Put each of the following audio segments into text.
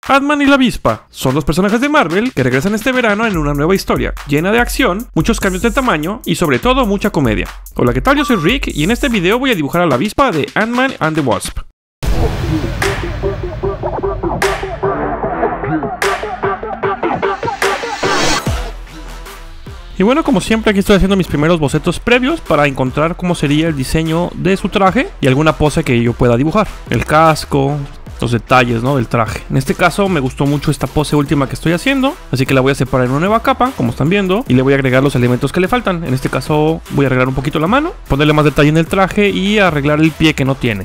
Ant-Man y la avispa son dos personajes de Marvel que regresan este verano en una nueva historia, llena de acción, muchos cambios de tamaño y sobre todo mucha comedia. Hola, ¿qué tal? Yo soy Rick y en este video voy a dibujar a la avispa de Ant-Man and the Wasp. Y bueno, como siempre aquí estoy haciendo mis primeros bocetos previos para encontrar cómo sería el diseño de su traje y alguna pose que yo pueda dibujar. El casco, los detalles, ¿no?, del traje. En este caso me gustó mucho esta pose última que estoy haciendo, así que la voy a separar en una nueva capa, como están viendo, y le voy a agregar los elementos que le faltan. En este caso voy a arreglar un poquito la mano, ponerle más detalle en el traje y arreglar el pie que no tiene.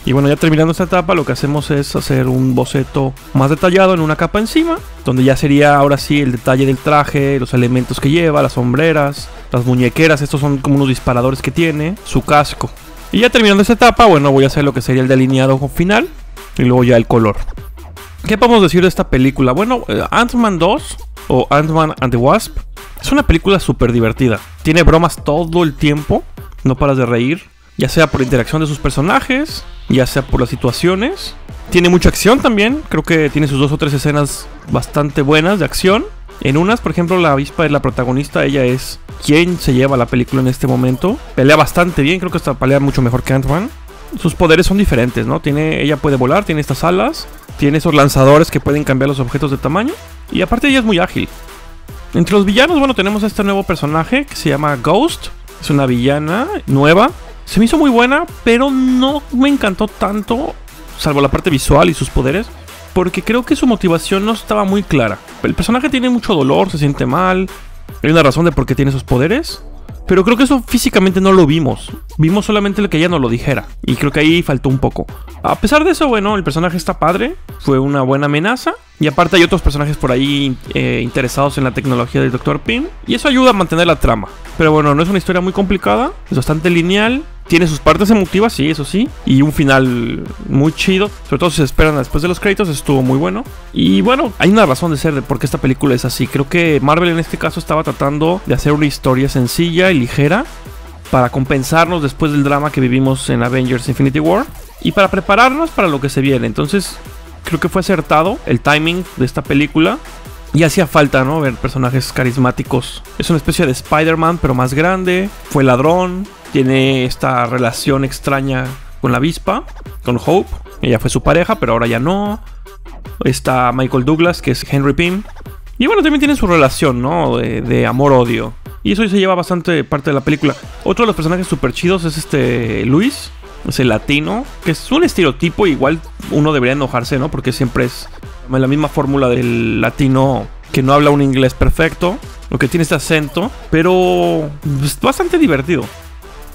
Y bueno, ya terminando esta etapa, lo que hacemos es hacer un boceto más detallado en una capa encima, donde ya sería ahora sí el detalle del traje, los elementos que lleva, las sombreras, las muñequeras, estos son como unos disparadores que tiene, su casco. Y ya terminando esta etapa, bueno, voy a hacer lo que sería el delineado final y luego ya el color. ¿Qué podemos decir de esta película? Bueno, Ant-Man 2 o Ant-Man and the Wasp es una película súper divertida. Tiene bromas todo el tiempo, no paras de reír. Ya sea por la interacción de sus personajes, ya sea por las situaciones. Tiene mucha acción también. Creo que tiene sus 2 o 3 escenas bastante buenas de acción. En unas, por ejemplo, la avispa es la protagonista. Ella es quien se lleva la película en este momento. Pelea bastante bien. Creo que hasta pelea mucho mejor que Ant-Man. Sus poderes son diferentes, ¿no? Ella puede volar, tiene estas alas. Tiene esos lanzadores que pueden cambiar los objetos de tamaño. Y aparte ella es muy ágil. Entre los villanos, bueno, tenemos a este nuevo personaje que se llama Ghost. Es una villana nueva. Se me hizo muy buena, pero no me encantó tanto, salvo la parte visual y sus poderes, porque creo que su motivación no estaba muy clara. El personaje tiene mucho dolor, se siente mal, hay una razón de por qué tiene esos poderes, pero creo que eso físicamente no lo vimos. Vimos solamente lo que ella nos lo dijera, y creo que ahí faltó un poco. A pesar de eso, bueno, el personaje está padre, fue una buena amenaza, y aparte hay otros personajes por ahí interesados en la tecnología del Dr. Pym, y eso ayuda a mantener la trama. Pero bueno, no es una historia muy complicada, es bastante lineal. Tiene sus partes emotivas, sí, eso sí. Y un final muy chido. Sobre todo si se esperan después de los créditos, estuvo muy bueno. Y bueno, hay una razón de ser de por qué esta película es así. Creo que Marvel en este caso estaba tratando de hacer una historia sencilla y ligera para compensarnos después del drama que vivimos en Avengers Infinity War y para prepararnos para lo que se viene. Entonces, creo que fue acertado el timing de esta película. Y hacía falta, ¿no?, ver personajes carismáticos. Es una especie de Spider-Man, pero más grande. Fue ladrón. Tiene esta relación extraña con la avispa, con Hope. Ella fue su pareja, pero ahora ya no. Está Michael Douglas, que es Henry Pym. Y bueno, también tiene su relación, ¿no?, de amor-odio. Y eso se lleva bastante parte de la película. Otro de los personajes súper chidos es Luis. Es el latino, que es un estereotipo. Igual uno debería enojarse, ¿no?, porque siempre es la misma fórmula del latino que no habla un inglés perfecto, lo que tiene este acento, pero es bastante divertido.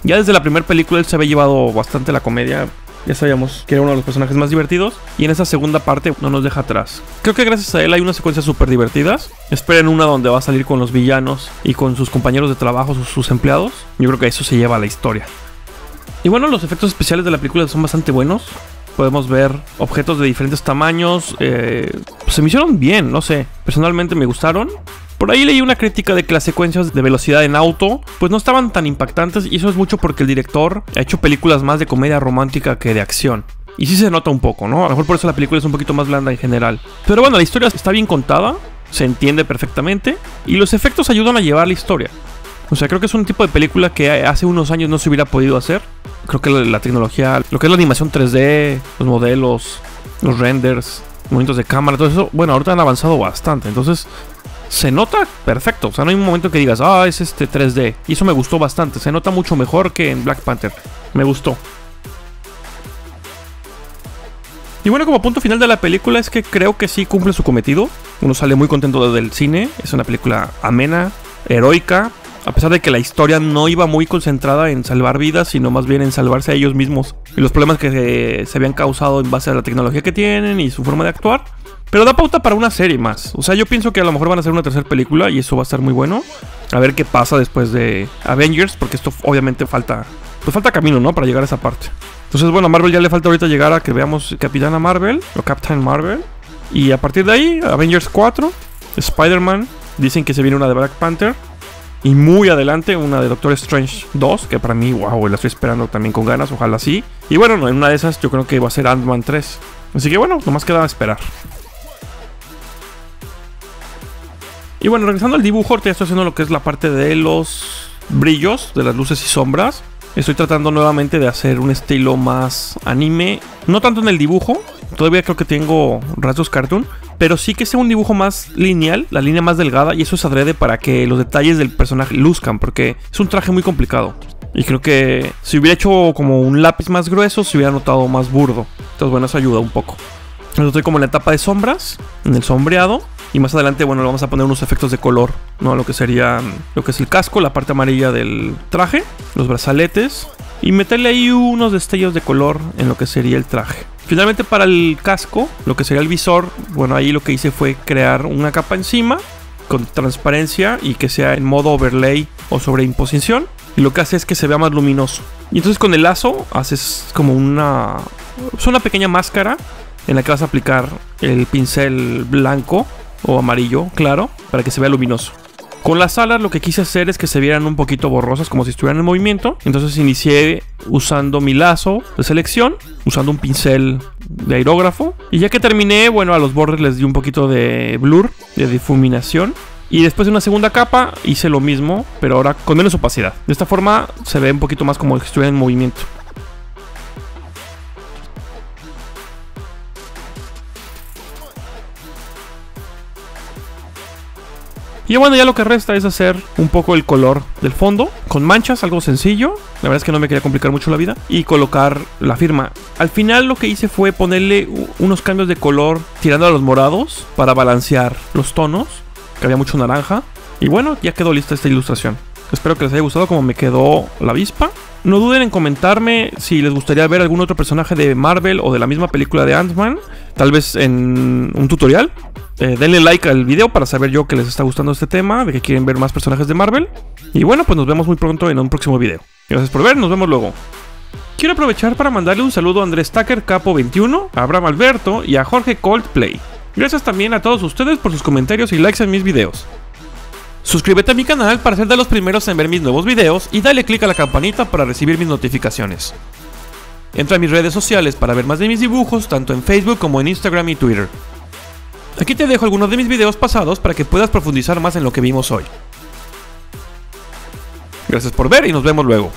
Ya desde la primera película él se había llevado bastante la comedia. Ya sabíamos que era uno de los personajes más divertidos. Y en esa segunda parte no nos deja atrás. Creo que gracias a él hay unas secuencias súper divertidas. Esperen una donde va a salir con los villanos y con sus compañeros de trabajo, sus empleados. Yo creo que eso se lleva a la historia. Y bueno, los efectos especiales de la película son bastante buenos. Podemos ver objetos de diferentes tamaños. Se me hicieron bien, no sé. Personalmente me gustaron. Por ahí leí una crítica de que las secuencias de velocidad en auto pues no estaban tan impactantes. Y eso es mucho porque el director ha hecho películas más de comedia romántica que de acción. Y sí se nota un poco, ¿no? A lo mejor por eso la película es un poquito más blanda en general. Pero bueno, la historia está bien contada. Se entiende perfectamente. Y los efectos ayudan a llevar la historia. O sea, creo que es un tipo de película que hace unos años no se hubiera podido hacer. Creo que la tecnología, lo que es la animación 3D, los modelos, los renders, movimientos de cámara, todo eso, bueno, ahorita han avanzado bastante. Entonces, se nota perfecto. O sea, no hay un momento que digas, es 3D. Y eso me gustó bastante. Se nota mucho mejor que en Black Panther. Me gustó. Y bueno, como punto final de la película es que creo que sí cumple su cometido. Uno sale muy contento del cine. Es una película amena, heroica. A pesar de que la historia no iba muy concentrada en salvar vidas, sino más bien en salvarse a ellos mismos y los problemas que se habían causado en base a la tecnología que tienen y su forma de actuar. Pero da pauta para una serie más. O sea, yo pienso que a lo mejor van a hacer una tercera película y eso va a estar muy bueno. A ver qué pasa después de Avengers, porque esto obviamente falta camino, ¿no?, para llegar a esa parte. Entonces, bueno, a Marvel ya le falta ahorita llegar a que veamos Capitana Marvel o Captain Marvel. Y a partir de ahí, Avengers 4, Spider-Man, dicen que se viene una de Black Panther. Y muy adelante una de Doctor Strange 2, que para mí, wow, la estoy esperando también con ganas, ojalá sí. Y bueno, en una de esas yo creo que va a ser Ant-Man 3. Así que bueno, nomás queda esperar. Y bueno, regresando al dibujo, ahorita ya estoy haciendo lo que es la parte de los brillos, de las luces y sombras. Estoy tratando nuevamente de hacer un estilo más anime. No tanto en el dibujo, todavía creo que tengo rasgos cartoon, pero sí que sea un dibujo más lineal, la línea más delgada, y eso es adrede para que los detalles del personaje luzcan, porque es un traje muy complicado. Y creo que si hubiera hecho como un lápiz más grueso, se hubiera notado más burdo. Entonces bueno, eso ayuda un poco. Entonces estoy como en la etapa de sombras, en el sombreado. Y más adelante, bueno, le vamos a poner unos efectos de color, ¿no? Lo que sería, lo que es el casco, la parte amarilla del traje, los brazaletes. Y meterle ahí unos destellos de color en lo que sería el traje. Finalmente para el casco, lo que sería el visor, bueno, ahí lo que hice fue crear una capa encima con transparencia y que sea en modo overlay o sobreimposición. Y lo que hace es que se vea más luminoso. Y entonces con el lazo haces como una pequeña máscara en la que vas a aplicar el pincel blanco o amarillo, claro, para que se vea luminoso. Con las alas lo que quise hacer es que se vieran un poquito borrosas, como si estuvieran en movimiento. Entonces inicié usando mi lazo de selección, usando un pincel de aerógrafo. Y ya que terminé, bueno, a los bordes les di un poquito de blur, de difuminación. Y después de una segunda capa hice lo mismo, pero ahora con menos opacidad. De esta forma se ve un poquito más como si estuviera en movimiento. Y bueno, ya lo que resta es hacer un poco el color del fondo con manchas, algo sencillo. La verdad es que no me quería complicar mucho la vida. Y colocar la firma. Al final lo que hice fue ponerle unos cambios de color tirando a los morados para balancear los tonos, que había mucho naranja. Y bueno, ya quedó lista esta ilustración. Espero que les haya gustado como me quedó la avispa. No duden en comentarme si les gustaría ver algún otro personaje de Marvel o de la misma película de Ant-Man, tal vez en un tutorial. Denle like al video para saber yo que les está gustando este tema, de que quieren ver más personajes de Marvel. Y bueno, pues nos vemos muy pronto en un próximo video. Gracias por ver, nos vemos luego. Quiero aprovechar para mandarle un saludo a Andrés Tucker Capo 21, a Abraham Alberto y a Jorge Coldplay. Gracias también a todos ustedes por sus comentarios y likes en mis videos. Suscríbete a mi canal para ser de los primeros en ver mis nuevos videos y dale click a la campanita para recibir mis notificaciones. Entra a mis redes sociales para ver más de mis dibujos, tanto en Facebook como en Instagram y Twitter. Aquí te dejo algunos de mis videos pasados para que puedas profundizar más en lo que vimos hoy. Gracias por ver y nos vemos luego.